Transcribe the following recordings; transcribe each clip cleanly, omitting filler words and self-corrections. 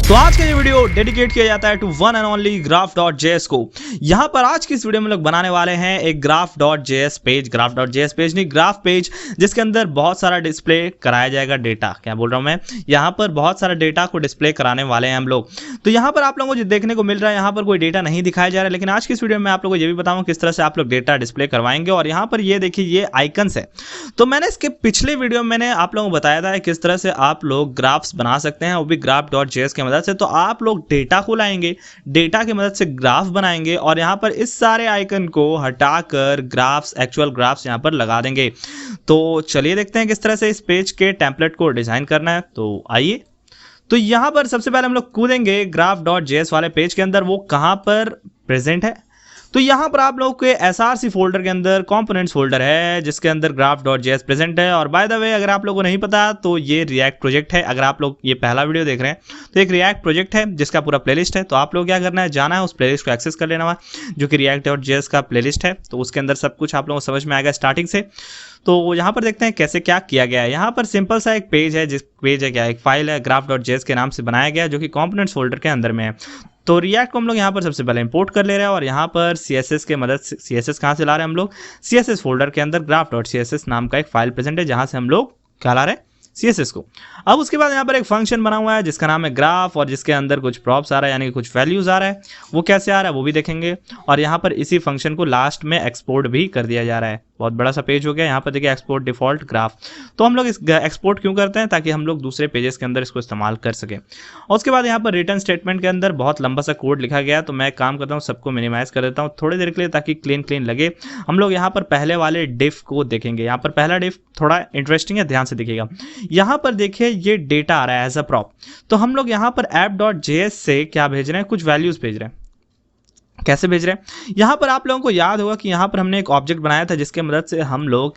तो आज का ये वीडियो डेडिकेट किया जाता है to one and only graph.js को। यहाँ पर आज की इस वीडियो में लोग बनाने वाले हैं एक graph.js पेज नहीं ग्राफ पेज, जिसके अंदर बहुत सारा डिस्प्ले कराया जाएगा डेटा। क्या बोल रहा हूँ मैं, यहाँ पर बहुत सारा डेटा को डिस्प्ले कराने वाले हैं हम लोग। तो यहाँ पर आप लोगों को जो देखने को मिल रहा है, यहाँ पर कोई डेटा नहीं दिखाया जा रहा है, लेकिन आज की इस वीडियो में आप लोगों को ये भी बताऊंगा किस तरह से आप लोग डेटा डिस्प्ले करवाएंगे। और यहाँ पर ये देखिए, ये आइकन्स है। तो मैंने इसके पिछले वीडियो में मैंने आप लोगों को बताया था किस तरह से आप लोग ग्राफ्स बना सकते हैं, वो भी graph.js के मदद से। तो आप लोग डेटा को लाएंगे, डेटा की मदद से ग्राफ बनाएंगे और यहाँ पर इस सारे आइकन को हटाकर ग्राफ्स, एक्चुअल ग्राफ्स यहाँ पर लगा देंगे। तो चलिए देखते हैं किस तरह से इस पेज के टेम्पलेट को डिजाइन करना है। तो आइए, तो यहाँ पर सबसे पहले हम लोग कूदेंगे graph.js वाले पेज के अंदर। वो कहाँ पर प्रेजेंट है, तो यहाँ पर आप लोग के src फोल्डर के अंदर कंपोनेंट्स फोल्डर है, जिसके अंदर graph.js प्रेजेंट है। और बाय द वे, अगर आप लोगों को नहीं पता तो ये रिएक्ट प्रोजेक्ट है। अगर आप लोग ये पहला वीडियो देख रहे हैं तो एक रिएक्ट प्रोजेक्ट है जिसका पूरा प्लेलिस्ट है। तो आप लोग क्या करना है, जाना है उस प्लेलिस्ट को एक्सेस कर लेना है, जो कि react.js का प्लेलिस्ट है। तो उसके अंदर सब कुछ आप लोगों को समझ में आएगा स्टार्टिंग से। तो यहाँ पर देखते हैं कैसे क्या किया गया है। यहाँ पर सिंपल सा एक पेज है, जिस पेज है क्या, एक फाइल है graph.js के नाम से बनाया गया, जो कि कंपोनेंट्स फोल्डर के अंदर में है। तो रिएक्ट को हम लोग यहाँ पर सबसे पहले इंपोर्ट कर ले रहे हैं और यहाँ पर CSS के मदद से, CSS कहाँ से ला रहे हैं हम लोग, CSS फोल्डर के अंदर graph.css नाम का एक फाइल प्रेजेंट है, जहाँ से हम लोग क्या ला रहे हैं, CSS को। अब उसके बाद यहाँ पर एक फंक्शन बना हुआ है जिसका नाम है ग्राफ, और जिसके अंदर कुछ प्रॉप्स आ रहा है, यानी कि कुछ वैल्यूज आ रहा है। वो कैसे आ रहा है वो भी देखेंगे। और यहाँ पर इसी फंक्शन को लास्ट में एक्सपोर्ट भी कर दिया जा रहा है। बहुत बड़ा सा पेज हो गया। यहाँ पर देखिए एक्सपोर्ट डिफॉल्ट ग्राफ। तो हम लोग इस एक्सपोर्ट क्यों करते हैं, ताकि हम लोग दूसरे पेजेस के अंदर इसको इस्तेमाल कर सकें। और उसके बाद यहाँ पर रिटर्न स्टेटमेंट के अंदर बहुत लंबा सा कोड लिखा गया है। तो मैं काम करता हूँ, सबको मिनिमाइज कर देता हूँ थोड़ी देर के लिए, ताकि क्लीन लगे। हम लोग यहाँ पर पहले वाले डिफ को देखेंगे। यहाँ पर पहला डिफ थोड़ा इंटरेस्टिंग है, ध्यान से देखिएगा। यहाँ पर देखिए ये डेटा आ रहा है एज अ प्रॉप। तो हम लोग यहाँ पर app.js से क्या भेज रहे हैं, कुछ वैल्यूज भेज रहे हैं। कैसे भेज रहे हैं, यहाँ पर आप लोगों को याद होगा कि यहाँ पर हमने एक ऑब्जेक्ट बनाया था, जिसके मदद से हम लोग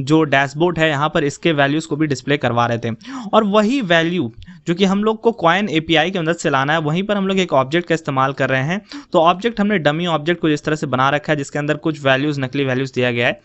जो डैशबोर्ड है यहाँ पर इसके वैल्यूज को भी डिस्प्ले करवा रहे थे। और वही वैल्यू जो कि हम लोग को कॉइन API की मदद से लाना है, वहीं पर हम लोग एक ऑब्जेक्ट का इस्तेमाल कर रहे हैं। तो ऑब्जेक्ट हमने डमी ऑब्जेक्ट को इस तरह से बना रखा है, जिसके अंदर कुछ वैल्यूज, नकली वैल्यूज दिया गया है।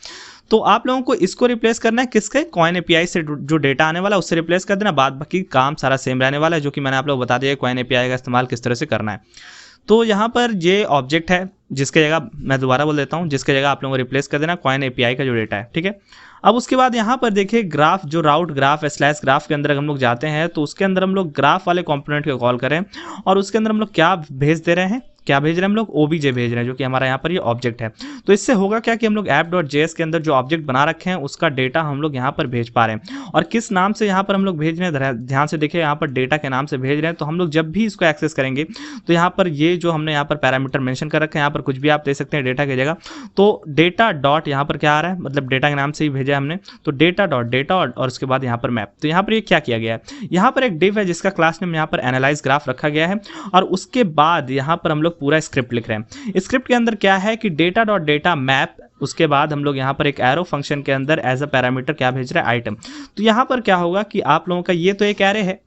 तो आप लोगों को इसको रिप्लेस करना है, किसके, कॉइन API से जो डेटा आने वाला है उससे रिप्लेस कर देना। बाद बाकी काम सारा सेम रहने वाला है, जो कि मैंने आप लोग बता दिया कॉइन API का इस्तेमाल किस तरह से करना है। तो यहाँ पर ये ऑब्जेक्ट है, जिसके जगह मैं दोबारा बोल देता हूँ, जिसके जगह आप लोगों को रिप्लेस कर देना कॉइन API का जो डेटा है, ठीक है। अब उसके बाद यहाँ पर देखिए ग्राफ, जो राउट ग्राफ है स्लैश ग्राफ के अंदर हम लोग जाते हैं, तो उसके अंदर हम लोग ग्राफ वाले कंपोनेंट को कॉल करें। और उसके अंदर हम लोग क्या भेज दे रहे हैं, क्या भेज रहे हैं हम लोग, OBJ भेज रहे हैं, जो कि हमारा यहाँ पर ये ऑब्जेक्ट है। तो इससे होगा क्या कि हम लोग app.js के अंदर जो ऑब्जेक्ट बना रखे हैं उसका डेटा हम लोग यहाँ पर भेज पा रहे हैं। और किस नाम से यहाँ पर हम लोग भेज रहे हैं, ध्यान से देखिए, यहाँ पर डेटा के नाम से भेज रहे हैं। तो हम लोग जब भी इसको एक्सेस करेंगे तो यहाँ पर ये जो हमने यहाँ पर पैरामीटर मेंशन कर रखे हैं, यहाँ पर कुछ भी आप दे सकते हैं डेटा की जगह। तो डेटा डॉट यहाँ पर क्या आ रहा है, मतलब डेटा के नाम से ही भेजा है हमने। तो डेटा डॉट डेटा और उसके बाद यहाँ पर मैप। तो यहाँ पर ये क्या किया गया है, यहाँ पर एक डिव है जिसका क्लास नेम यहाँ पर एनालाइज ग्राफ रखा गया है। और उसके बाद यहाँ पर हम लोग पूरा स्क्रिप्ट लिख रहे हैं। स्क्रिप्ट के अंदर क्या है कि डेटा डॉट डेटा मैप, उसके बाद हम लोग यहाँ पर एक एरो फंक्शन के अंदर एज अ पैरामीटर क्या भेज रहे हैं, आइटम। तो यहाँ पर क्या होगा कि आप लोगों का ये तो एक एरे है,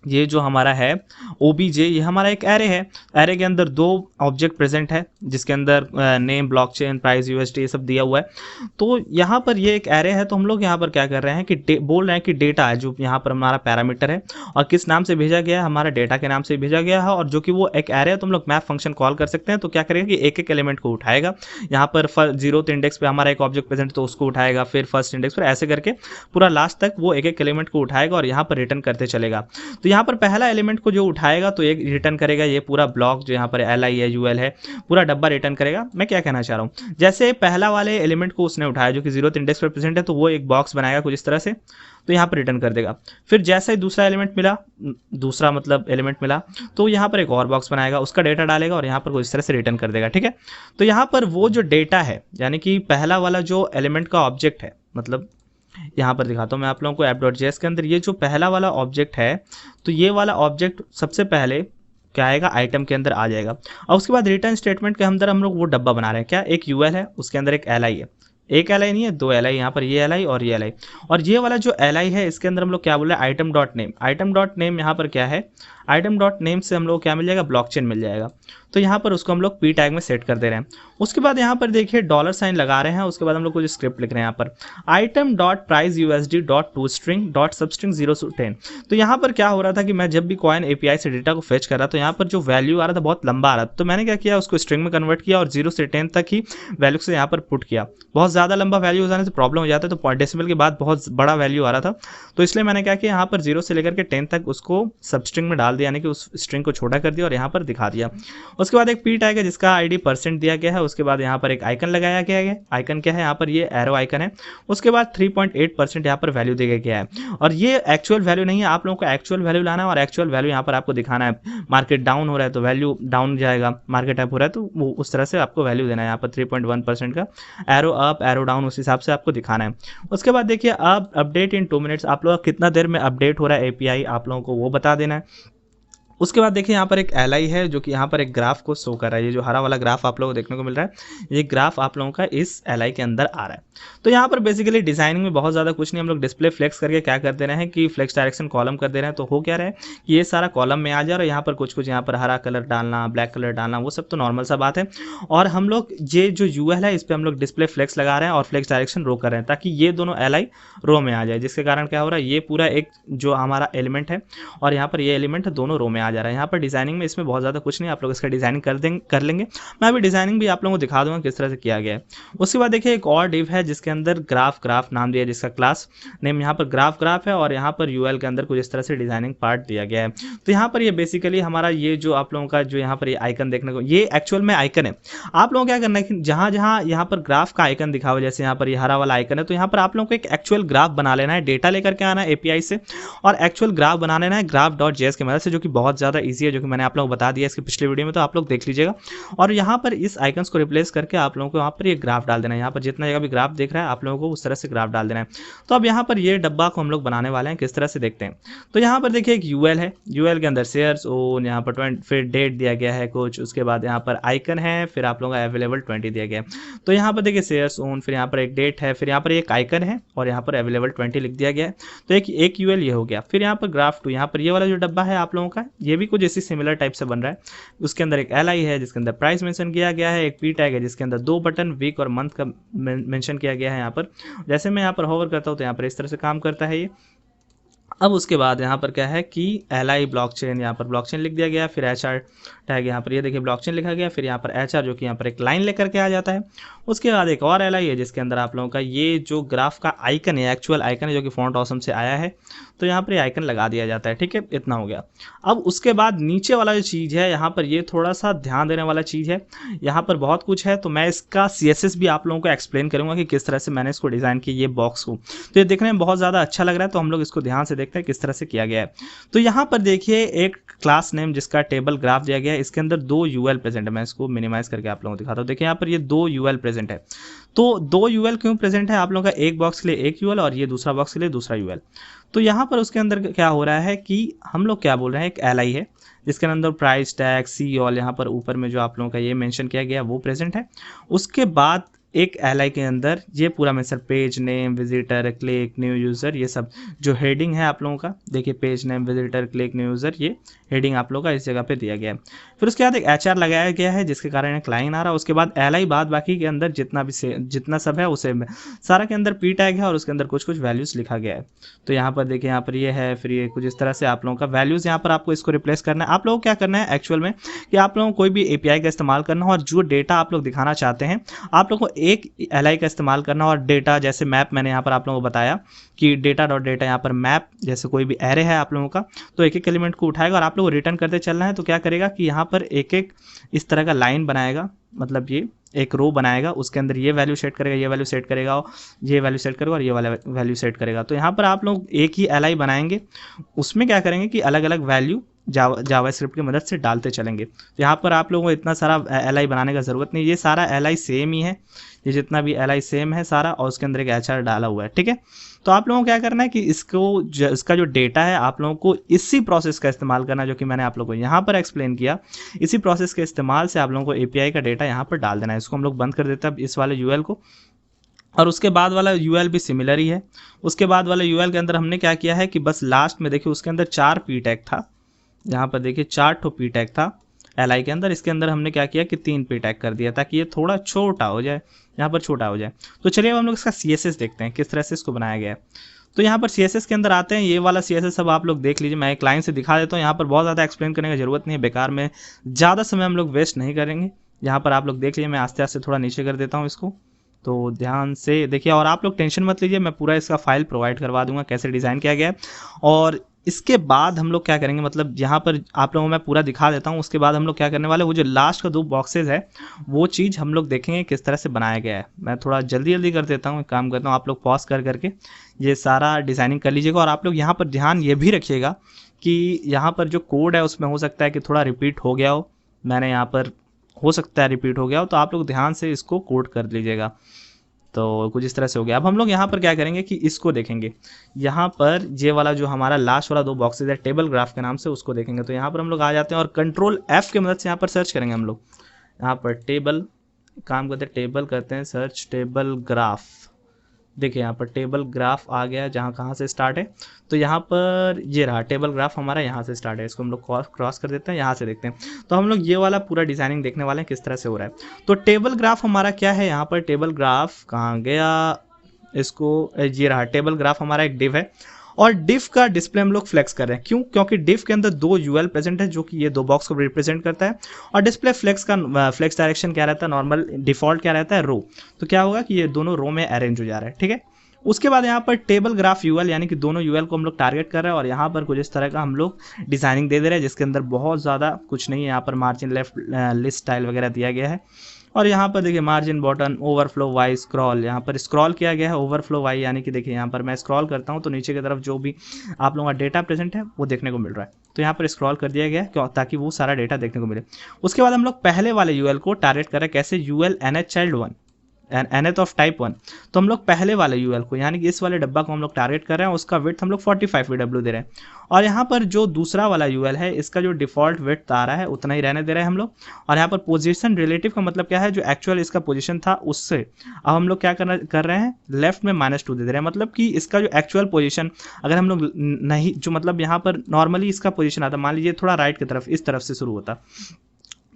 ये जो हमारा है OBJ, ये हमारा एक एरे है। एरे के अंदर 2 ऑब्जेक्ट प्रेजेंट है, जिसके अंदर नेम, ब्लॉकचेन, प्राइस, USD ये सब दिया हुआ है। तो यहाँ पर ये एक एरे है। तो हम लोग यहाँ पर क्या कर रहे हैं कि बोल रहे हैं कि डेटा है जो यहाँ पर हमारा पैरामीटर है, और किस नाम से भेजा गया है, हमारा डेटा के नाम से भेजा गया है। और जो कि वो एक एरे है, तो हम लोग मैप फंक्शन कॉल कर सकते हैं। तो क्या करेगा कि एक एक एलिमेंट को उठाएगा। यहाँ पर 0th इंडेक्स पे हमारा एक ऑब्जेक्ट प्रेजेंट, तो उसको उठाएगा, फिर 1st इंडेक्स पर, ऐसे करके पूरा लास्ट तक वो एक एक एलिमेंट को उठाएगा और यहाँ पर रिटर्न करते चलेगा। तो यहाँ पर पहला एलिमेंट को जो उठाएगा तो एक रिटर्न करेगा ये पूरा ब्लॉक, जो यहाँ पर LI है, UL है, पूरा डब्बा रिटर्न करेगा। मैं क्या कहना चाह रहा हूँ, जैसे पहला वाले एलिमेंट को उसने उठाया जो कि 0th इंडेक्स पर प्रेजेंट है, तो वो एक बॉक्स बनाएगा कुछ इस तरह से, तो यहाँ पर रिटर्न कर देगा। फिर जैसे ही दूसरा एलिमेंट मिला, दूसरा मतलब एलिमेंट मिला, तो यहाँ पर एक और बॉक्स बनाएगा, उसका डेटा डालेगा और यहाँ पर कुछ इस तरह से रिटर्न कर देगा, ठीक है। तो यहाँ पर वो जो डेटा है, यानी कि पहला वाला जो एलिमेंट का ऑब्जेक्ट है, मतलब यहाँ पर दिखाता हूँ मैं आप लोगों को app.js के अंदर ये जो पहला वाला ऑब्जेक्ट है, तो ये वाला ऑब्जेक्ट सबसे पहले क्या आएगा, आइटम के अंदर आ जाएगा। और उसके बाद रिटर्न स्टेटमेंट के अंदर हम लोग वो डब्बा बना रहे हैं, क्या, एक UL है, उसके अंदर एक LI है, एक एल आई नहीं है, दो एल आई, यहाँ पर ये एल आई और ये एल आई। और ये वाला जो एल आई है इसके अंदर हम लोग क्या बोल रहे हैं, item dot name. Item dot name यहाँ पर क्या है, आइटम डॉट नेम से हम लोग क्या मिल जाएगा, ब्लॉकचेन मिल जाएगा। तो यहाँ पर उसको हम लोग पी टैग में सेट कर दे रहे हैं। उसके बाद यहाँ पर देखिए डॉलर साइन लगा रहे हैं, उसके बाद हम लोग कुछ स्क्रिप्ट लिख रहे हैं यहाँ पर, item dot price USD dot to string dot सब स्ट्रिंग 0 से 10। तो यहाँ पर क्या हो रहा था कि मैं जब भी कॉइन एपीआई से डेटा को फेच कर रहा तो यहाँ पर जो वैल्यू आ रहा था बहुत लंबा आ रहा था, तो मैंने क्या किया, उसको स्ट्रिंग में कन्वर्ट किया और 0 से 10 तक ही वैल्यू से यहाँ पर पुट किया। बहुत ज़्यादा लंबा वैल्यू हो जाने से प्रॉब्लम हो जाता है, तो डेसिमल के बाद बहुत बड़ा वैल्यू आ रहा था, तो इसलिए मैंने क्या किया, यहाँ पर 0 से लेकर के 10 तक उसको सब स्ट्रिंग में डाल दिया, यानी कि उस स्ट्रिंग को छोटा कर दिया और यहाँ पर दिखा दिया। उसके बाद एक पी टैग है जिसका आईडी % दिया गया है। उसके बाद यहाँ पर एक आइकन लगाया गया है, आइकन क्या है, यहाँ पर ये एरो आइकन है। उसके बाद 3.8% यहाँ पर वैल्यू दिया गया है, और ये एक्चुअल वैल्यू नहीं है, आप लोगों को एक्चुअल वैल्यू लाना है और एक्चुअल वैल्यू यहाँ पर आपको दिखाना है। मार्केट डाउन हो रहा है तो वैल्यू डाउन जाएगा, मार्केट अप हो रहा है तो वो उस तरह से आपको वैल्यू देना है। यहाँ पर 3.1% का एरो अप एरो डाउन उस हिसाब से आपको दिखाना है। उसके बाद देखिए अब अपडेट इन 2 मिनट्स, आप लोग कितना देर में अपडेट हो रहा है एपीआई, आप लोगों को वो बता देना है। उसके बाद देखिए यहाँ पर एक एल आई है जो कि यहाँ पर एक ग्राफ को शो कर रहा है। ये जो हरा वाला ग्राफ आप लोगों को देखने को मिल रहा है, ये ग्राफ आप लोगों का इस एल आई के अंदर आ रहा है। तो यहाँ पर बेसिकली डिजाइनिंग में बहुत ज़्यादा कुछ नहीं, हम लोग डिस्प्ले फ्लेक्स करके क्या कर दे रहे हैं कि फ्लेक्स डायरेक्शन कॉलम कर दे रहे हैं। तो हो क्या रहा है कि ये सारा कॉलम में आ जा रहा है, यहाँ पर कुछ कुछ यहाँ पर हरा कलर डालना, ब्लैक कलर डालना, वो सब तो नॉर्मल सा बात है। और हम लोग ये जो यूएल है इस पर हम लोग डिस्प्ले फ्लेक्स लगा रहे हैं और फ्लेक्स डायरेक्शन रो कर रहे हैं, ताकि ये दोनों एल आई रो में आ जाए, जिसके कारण क्या हो रहा है, ये पूरा एक जो हमारा एलिमेंट है और यहाँ पर ये एलिमेंट है, दोनों रो में आ जा रहा है। यहाँ पर डिजाइनिंग में इसमें बहुत ज़्यादा कुछ नहीं, आप लोग इसका डिजाइनिंग कर लेंगे। मैं अभी डिजाइनिंग भी आप लोगों को दिखा दूंगा किस तरह से किया गया है। उसके बाद देखिए एक और डिव है जिसके अंदर ग्राफ नाम दिया है, जिसका क्लास नेम यहाँ पर ग्राफ है और यहाँ पर यूएल के अंदर कुछ इस तरह से डिजाइनिंग पार्ट दिया गया है। तो यहाँ पर ये बेसिकली हमारा ये जो आप लोगों का जो यहाँ पर ये आइकन देखने को, ये एक्चुअल में आइकन है। आप लोगों को क्या करना है कि जहाँ जहाँ यहाँ पर ग्राफ का आइकन दिखा हुआ, जैसे यहाँ पर ये हरा वाला आइकन है, तो यहाँ पर आप लोगों को एक एक्चुअल ग्राफ बना लेना है, डेटा लेकर के आना है एपीआई से और एक्चुअल ग्राफ बना लेना है graph.js की मदद से, जो कि बहुत ज़्यादा ईजी है, जो कि मैंने आप लोगों को बता दिया इसके पिछले वीडियो में, तो आप लोग देख लीजिएगा। और यहाँ पर इस आइकन्स को रिप्लेस करके आप लोगों को यहाँ पर ये ग्राफ डाल देना है। यहाँ पर जितना जगह भी ग्राफ देख रहा है आप लोगों को उस तरह से ग्राफ डाल देना है। तो अब यहाँ पर ये डब्बा को हम लोग बनाने वाले हैं, किस तरह से देखते हैं। तो यहाँ पर देखिए एक यूएल है, यूएल के अंदर शेयर्स ओन, यहाँ पर 20, फिर डेट दिया गया है कुछ, उसके बाद यहाँ पर आइकन है, फिर आप लोगों का अवेलेबल 20 दिया गया है। तो यहाँ पर देखिए शेयर्स ओन, फिर यहाँ पर एक डेट है, फिर यहाँ पर एक आइकन है और यहाँ पर अवेलेबल 20 लिख दिया गया है। तो एक यूएल ये हो गया। फिर यहाँ पर ग्राफ 2, यहाँ पर ये वाला जो डब्बा है आप लोगों का, ये भी कुछ इसी सिमिलर टाइप से बन रहा है। उसके अंदर एक एल आई है जिसके अंदर प्राइस मेंशन किया गया है, एक पी टैग है जिसके अंदर 2 बटन वीक और मंथ का मेंशन किया गया है। यहाँ पर जैसे मैं यहाँ पर होवर करता हूँ तो यहाँ पर इस तरह से काम करता है ये। अब उसके बाद यहाँ पर क्या है कि एल आई ब्लॉकचेन, यहाँ पर ब्लॉकचेन लिख दिया गया, फिर एच आर टैग, यहाँ पर ये देखिए ब्लॉकचेन लिखा गया, फिर यहाँ पर एच आर जो कि यहाँ पर एक लाइन लेकर के आ जाता है। उसके बाद एक और एल आई है जिसके अंदर आप लोगों का ये जो ग्राफ का आइकन है, एक्चुअल आइकन है, जो कि फॉन्ट ऑसम से आया है, तो यहाँ पर ये आइकन लगा दिया जाता है। ठीक है, इतना हो गया। अब उसके बाद नीचे वाला जो चीज़ है, यहाँ पर ये थोड़ा सा ध्यान देने वाला चीज़ है, यहाँ पर बहुत कुछ है, तो मैं इसका CSS भी आप लोगों को एक्सप्लेन करूँगा कि किस तरह से मैंने इसको डिज़ाइन किया, ये बॉक्स को। तो ये देखने में बहुत ज़्यादा अच्छा लग रहा है, तो हम लोग इसको ध्यान से देखते हैं किस तरह से किया गया है। तो यहाँ पर देखिए एक क्लास नेम जिसका टेबल ग्राफ दिया गया है, इसके अंदर 2 यूएल प्रेजेंट है। मैं इसको मिनिमाइज करके आप लोगों को दिखाता हूँ। देखिए यहाँ पर ये 2 यूएल प्रेजेंट है। तो 2 यूएल क्यों प्रेजेंट है, आप लोगों का एक बॉक्स के लिए एक यूएल और ये दूसरा बॉक्स के लिए दूसरा यूएल। तो यहाँ पर उसके अंदर क्या हो रहा है कि हम लोग क्या बोल रहे हैं, एक एल आई है जिसके अंदर प्राइस टैग सी ऑल, यहाँ पर ऊपर में जो आप लोगों का ये मेंशन किया गया वो प्रेजेंट है। उसके बाद एक एल आई के अंदर ये पूरा mention, page name, visitor, click, new user, ये सब जो हेडिंग है आप लोगों का, देखिए page name, visitor, click, new user, ये हेडिंग आप लोगों का इस जगह पे दिया गया है। फिर उसके बाद एक एच आर लगाया गया है जिसके कारण एक लाइन आ रहा है। उसके बाद एल आई बाद बाकी के अंदर जितना सब है उसे सारा के अंदर पी टैग है और उसके अंदर कुछ कुछ वैल्यूज़ लिखा गया है। तो यहाँ पर देखिए यहाँ पर ये है, फिर ये कुछ इस तरह से आप लोगों का वैल्यूज़ यहाँ पर आपको इसको रिप्लेस करना है। आप लोगों को क्या करना है एक्चुअल में कि आप लोगों को कोई भी एपीआई का इस्तेमाल करना हो और जो डेटा आप लोग दिखाना चाहते हैं आप लोगों को एक एल आई का इस्तेमाल करना, और डेटा जैसे मैप मैंने यहाँ पर आप लोगों को बताया कि डेटा डॉट डेटा, यहाँ पर मैप जैसे कोई भी एरे है आप लोगों का, तो एक एक एलिमेंट को उठाएगा और आप लोगों को रिटर्न करते चलना है। तो क्या करेगा कि यहाँ पर एक एक इस तरह का लाइन बनाएगा, मतलब ये एक रो बनाएगा, उसके अंदर ये वैल्यू सेट करेगा, ये वैल्यू सेट करेगा, ये वैल्यू सेट करेगा और ये वाला वैल्यू सेट करेगा। तो यहाँ पर आप लोग एक ही एल आई बनाएंगे, उसमें क्या करेंगे कि अलग अलग वैल्यू जावास्क्रिप्ट की मदद से डालते चलेंगे। तो यहाँ पर आप लोगों को इतना सारा एल आई बनाने का ज़रूरत नहीं, ये सारा एल आई सेम ही है, ये जितना भी एल आई सेम है सारा, और उसके अंदर एक एच आर डाला हुआ है। ठीक है, तो आप लोगों को क्या करना है कि इसका जो डेटा है आप लोगों को इसी प्रोसेस का इस्तेमाल करना, जो कि मैंने आप लोगों को यहाँ पर एक्सप्लेन किया। इसी प्रोसेस के इस्तेमाल से आप लोगों को एपीआई का डेटा यहाँ पर डाल देना है। इसको हम लोग बंद कर देते हैं इस वाले यूएल को, और उसके बाद वाला यूएल भी सिमिलर ही है। उसके बाद वाला यूएल के अंदर हमने क्या किया है कि बस लास्ट में देखिए उसके अंदर 4 पी टैग था, यहाँ पर देखिए 4 ठो पी टैग था एल के अंदर। इसके अंदर हमने क्या किया कि 3 पी टैग कर दिया ताकि ये थोड़ा छोटा हो जाए, यहाँ पर छोटा हो जाए। तो चलिए अब हम लोग इसका CSS देखते हैं किस तरह से इसको बनाया गया है। तो यहाँ पर CSS के अंदर आते हैं, ये वाला CSS सब आप लोग देख लीजिए, मैं एक लाइन से दिखा देता हूँ। यहाँ पर बहुत ज़्यादा एक्सप्लेन करने की जरूरत नहीं है, बेकार में ज़्यादा समय हम लोग वेस्ट नहीं करेंगे। यहाँ पर आप लोग देख लीजिए, मैं आस्ते आस्ते थोड़ा नीचे कर देता हूँ इसको, तो ध्यान से देखिए। और आप लोग टेंशन मत लीजिए, मैं पूरा इसका फाइल प्रोवाइड करवा दूंगा कैसे डिज़ाइन किया गया है। और इसके बाद हम लोग क्या करेंगे, मतलब यहाँ पर आप लोगों को मैं पूरा दिखा देता हूँ। उसके बाद हम लोग क्या करने वाले, वो जो लास्ट का 2 बॉक्सेज है वो चीज़ हम लोग देखेंगे किस तरह से बनाया गया है। मैं थोड़ा जल्दी जल्दी कर देता हूँ, एक काम करता हूँ, आप लोग पॉज कर करके ये सारा डिज़ाइनिंग कर लीजिएगा। और आप लोग यहाँ पर ध्यान ये भी रखिएगा कि यहाँ पर जो कोड है उसमें हो सकता है कि थोड़ा रिपीट हो गया हो, मैंने यहाँ पर हो सकता है रिपीट हो गया हो, तो आप लोग ध्यान से इसको कोड कर लीजिएगा। तो कुछ इस तरह से हो गया। अब हम लोग यहाँ पर क्या करेंगे कि इसको देखेंगे, यहाँ पर ये वाला जो हमारा लास्ट वाला 2 बॉक्सेज है टेबल ग्राफ के नाम से, उसको देखेंगे। तो यहाँ पर हम लोग आ जाते हैं और कंट्रोल F की मदद से यहाँ पर सर्च करेंगे हम लोग। यहाँ पर टेबल काम करते हैं, टेबल करते हैं सर्च, टेबल ग्राफ। देखिए यहाँ पर टेबल ग्राफ आ गया, जहाँ कहाँ से स्टार्ट है। तो यहाँ पर ये रहा टेबल ग्राफ हमारा, यहाँ से स्टार्ट है। इसको हम लोग क्रॉस कर देते हैं, यहाँ से देखते हैं। तो हम लोग ये वाला पूरा डिज़ाइनिंग देखने वाले हैं किस तरह से हो रहा है। तो टेबल ग्राफ हमारा क्या है, यहाँ पर टेबल ग्राफ कहाँ गया, इसको ये रहा टेबल ग्राफ हमारा एक डिव है। और डिफ का डिस्प्ले हम लोग फ्लेक्स कर रहे हैं, क्यों? क्योंकि डिफ के अंदर 2 यूएल प्रेजेंट है जो कि ये 2 बॉक्स को रिप्रेजेंट करता है। और डिस्प्ले फ्लेक्स का फ्लेक्स डायरेक्शन क्या रहता है, नॉर्मल डिफॉल्ट क्या रहता है, रो। तो क्या होगा कि ये दोनों रो में अरेंज हो जा रहा है, ठीक है। उसके बाद यहाँ पर टेबल ग्राफ यूएल, यानी कि दोनों यूएल को हम लोग टारगेट कर रहे हैं और यहाँ पर कुछ इस तरह का हम लोग डिजाइनिंग दे रहे हैं, जिसके अंदर बहुत ज़्यादा कुछ नहीं है। यहाँ पर मार्जिन लेफ्ट लिस्ट स्टाइल वगैरह दिया गया है। और यहाँ पर देखिए मार्जिन बॉटन ओवरफ्लो वाई स्क्रॉल, यहाँ पर स्क्रॉल किया गया है ओवरफ्लो वाई, यानी कि देखिए यहाँ पर मैं स्क्रॉल करता हूँ तो नीचे की तरफ जो भी आप लोगों का डेटा प्रेजेंट है वो देखने को मिल रहा है। तो यहाँ पर स्क्रॉल कर दिया गया है क्यों, ताकि वो सारा डेटा देखने को मिले। उसके बाद हम लोग पहले वाले यूएल को टारगेट कर रहे हैं, कैसे, UL NH child 1 nth of type 1। तो हम लोग पहले वाले यूएल को, यानी कि इस वाले डब्बा को हम लोग टारगेट कर रहे हैं, उसका विड्थ हम लोग 45 VW दे रहे हैं। और यहाँ पर जो दूसरा वाला यूएल है, इसका जो डिफॉल्ट विड्थ आ रहा है उतना ही रहने दे रहे हैं हम लोग। और यहाँ पर पोजीशन रिलेटिव का मतलब क्या है, जो एक्चुअल इसका पोजीशन था उससे अब हम लोग क्या कर रहे हैं, लेफ्ट में -2 दे रहे हैं। मतलब कि इसका जो एक्चुअल पोजीशन अगर हम लोग नहीं, जो मतलब यहाँ पर नॉर्मली इसका पोजीशन आता, मान लीजिए थोड़ा राइट की तरफ, इस तरफ से शुरू होता,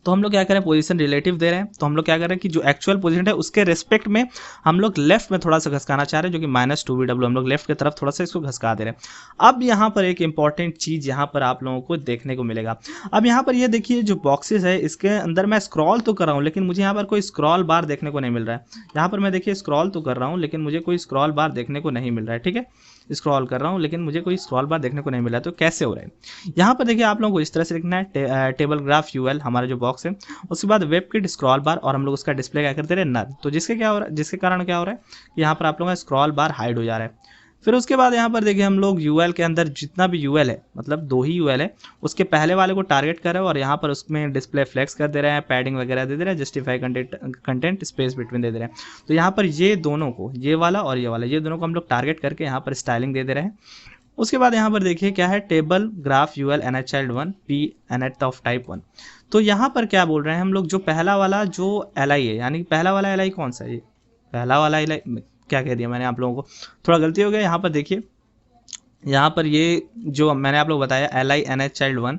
तो हम लोग क्या करें, पोजीशन रिलेटिव दे रहे हैं। तो हम लोग क्या कर रहे हैं कि जो एक्चुअल पोजीशन है उसके रेस्पेक्ट में हम लोग लेफ्ट में थोड़ा सा घसकाना चाह रहे हैं, जो कि -2 VW हम लोग लेफ्ट की तरफ थोड़ा सा इसको घसका दे रहे हैं। अब यहाँ पर एक इंपॉर्टेंट चीज़ यहाँ पर आप लोगों को देखने को मिलेगा। अब यहाँ पर ये देखिए जो बॉक्सेस है इसके अंदर मैं स्क्रॉल तो कर रहा हूँ, लेकिन मुझे यहाँ पर कोई स्क्रॉल बार देखने को नहीं मिल रहा है। यहाँ पर मैं देखिए स्क्रॉल तो कर रहा हूँ लेकिन मुझे कोई स्क्रॉल बार देखने को नहीं मिल रहा है, ठीक है। स्क्रॉल कर रहा हूँ लेकिन मुझे कोई स्क्रॉल बार देखने को नहीं मिला, तो कैसे हो रहा है। यहाँ पर देखिए आप लोगों को इस तरह से लिखना है, टेबल ग्राफ यूएल हमारा जो बॉक्स है, उसके बाद वेब किट स्क्रॉल बार, और हम लोग उसका डिस्प्ले क्या करते रहे, नल। तो जिसके कारण क्या हो रहा है कि यहाँ पर आप लोगों का स्क्रॉल बार हाइड हो जा रहा है। फिर उसके बाद यहाँ पर देखिए हम लोग यूएल के अंदर जितना भी यूएल है, मतलब 2 ही यूएल है, उसके पहले वाले को टारगेट कर रहे हैं और यहाँ पर उसमें डिस्प्ले फ्लेक्स कर दे रहे हैं, पैडिंग वगैरह दे दे रहे हैं, जस्टिफाई कंटेंट स्पेस बिटवीन दे दे रहे हैं। तो यहाँ पर ये दोनों को, ये वाला और ये वाला, ये दोनों को हम लोग टारगेट करके यहाँ पर स्टाइलिंग दे दे रहे हैं। उसके बाद यहाँ पर देखिए क्या है, table graph UL NH child 1 P nth of type 1। तो यहाँ पर क्या बोल रहे हैं हम लोग, जो पहला वाला जो LI है, यानी पहला वाला LI कौन सा है, ये पहला वाला LI क्या कह दिया मैंने आप लोगों को, थोड़ा गलती हो गया। यहाँ पर देखिए, यहाँ पर ये जो मैंने आप लोग बताया LI NH चाइल्ड 1,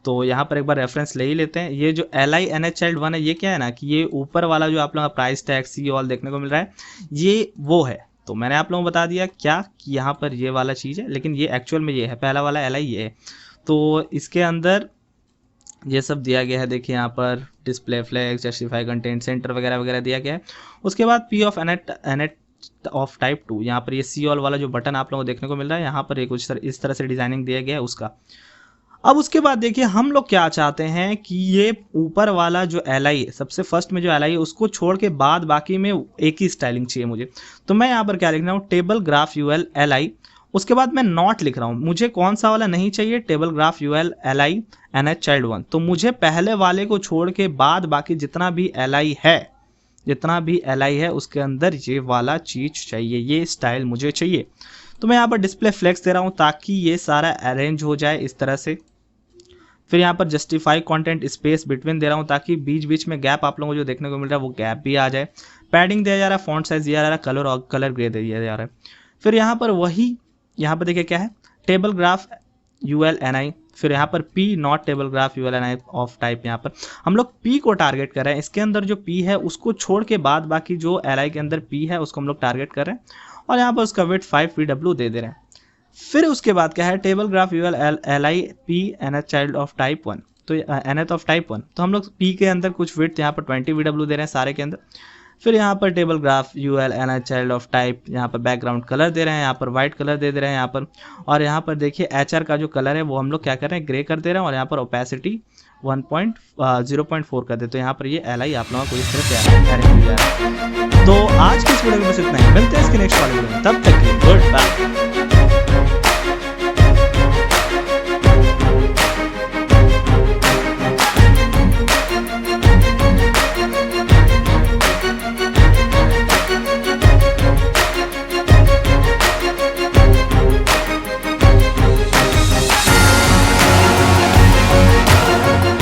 तो यहाँ पर एक बार रेफरेंस ले ही लेते हैं। ये जो LI NH चाइल्ड 1 है, ये क्या है ना कि ये ऊपर वाला जो आप लोगों का प्राइस टैग सी ऑल देखने को मिल रहा है, ये वो है। तो मैंने आप लोगों को बता दिया क्या कि यहाँ पर ये वाला चीज़ है, लेकिन ये एक्चुअल में ये है, पहला वाला LI ये है। तो इसके अंदर ये सब दिया गया है, देखिए यहाँ पर display flags, justify content centre वगैरह वगैरह दिया गया है। उसके बाद P of NH of type 2, यहाँ पर ये सी ऑल वाला जो बटन आप लोगों को देखने को मिल रहा है, यहाँ पर एक कुछ इस तरह से डिजाइनिंग दिया गया है उसका। अब उसके बाद देखिए हम लोग क्या चाहते हैं कि ये ऊपर वाला जो LI है, सबसे फर्स्ट में जो LI है उसको छोड़ के बाद बाकी में एक ही स्टाइलिंग चाहिए मुझे। तो मैं यहाँ पर क्या लिख रहा हूँ, टेबल ग्राफ यूएल LI, उसके बाद मैं नॉट लिख रहा हूँ। मुझे कौन सा वाला नहीं चाहिए, table graph UL LI NH child 1। तो मुझे पहले वाले को छोड़ के बाद बाकी जितना भी LI है उसके अंदर ये वाला चीज चाहिए, ये स्टाइल मुझे चाहिए। तो मैं यहाँ पर डिस्प्ले फ्लेक्स दे रहा हूँ ताकि ये सारा अरेंज हो जाए इस तरह से। फिर यहाँ पर जस्टिफाई कंटेंट स्पेस बिटवीन दे रहा हूँ ताकि बीच बीच में गैप आप लोगों को जो देखने को मिल रहा है वो गैप भी आ जाए। पैडिंग दिया जा रहा है, फॉन्ट साइज दिया जा रहा है, कलर और कलर ग्रे दिया जा रहा है। फिर यहाँ पर वही यहाँ पर देखिए क्या है, टेबल ग्राफ ULNI, फिर यहाँ पर P not table graph ULNI of type. यहाँ पर हम लोग P को टारगेट कर रहे हैं, इसके अंदर जो P है उसको छोड़ के बाद बाकी जो LI के अंदर P है उसको हम लोग टारगेट कर रहे हैं और यहाँ पर उसका वेट 5 PW दे रहे हैं। फिर उसके बाद क्या है, table graph ULLI P nth child of type 1, तो nth ऑफ टाइप 1, तो हम लोग P के अंदर कुछ वेट यहाँ पर 20 VW दे रहे हैं सारे के अंदर। फिर यहाँ पर table graph ULNI child of type, यहाँ पर बैकग्राउंड कलर दे रहे हैं, यहाँ पर वाइट कलर दे रहे हैं यहाँ पर, और यहाँ पर देखिए HR का जो कलर है वो हम लोग क्या कर रहे हैं, ग्रे कर दे रहे हैं और यहाँ पर ओपेसिटी 0.4 कर दे। तो यहाँ पर ये LI आप लोगों को इस तरह से। तो आज की इस वीडियो में बस इतना ही, मिलते हैं इसके नेक्स्ट वाले वीडियो में, तब तक के गुड बाय।